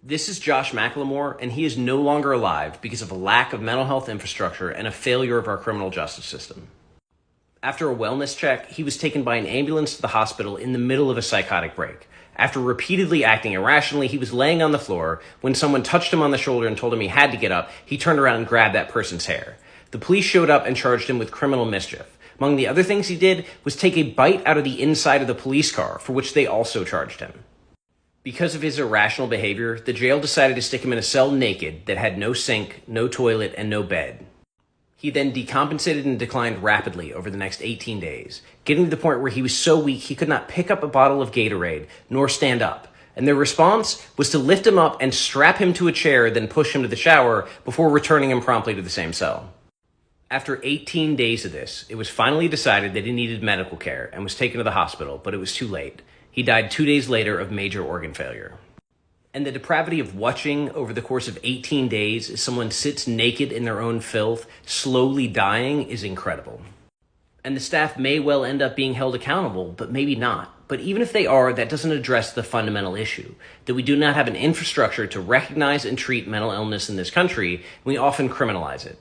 This is Josh McLemore, and he is no longer alive because of a lack of mental health infrastructure and a failure of our criminal justice system. After a wellness check, he was taken by an ambulance to the hospital in the middle of a psychotic break. After repeatedly acting irrationally, he was laying on the floor. When someone touched him on the shoulder and told him he had to get up, he turned around and grabbed that person's hair. The police showed up and charged him with criminal mischief. Among the other things he did was take a bite out of the inside of the police car, for which they also charged him. Because of his irrational behavior, the jail decided to stick him in a cell naked that had no sink, no toilet, and no bed. He then decompensated and declined rapidly over the next 18 days, getting to the point where he was so weak he could not pick up a bottle of Gatorade nor stand up. And their response was to lift him up and strap him to a chair, then push him to the shower before returning him promptly to the same cell. After 18 days of this, it was finally decided that he needed medical care and was taken to the hospital, but it was too late. He died 2 days later of major organ failure. And the depravity of watching over the course of 18 days as someone sits naked in their own filth, slowly dying, is incredible. And the staff may well end up being held accountable, but maybe not. But even if they are, that doesn't address the fundamental issue, that we do not have an infrastructure to recognize and treat mental illness in this country, and we often criminalize it.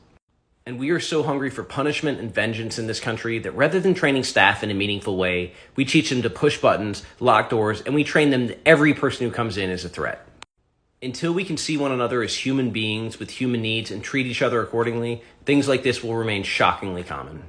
And we are so hungry for punishment and vengeance in this country that rather than training staff in a meaningful way, we teach them to push buttons, lock doors, and we train them that every person who comes in is a threat. Until we can see one another as human beings with human needs and treat each other accordingly, things like this will remain shockingly common.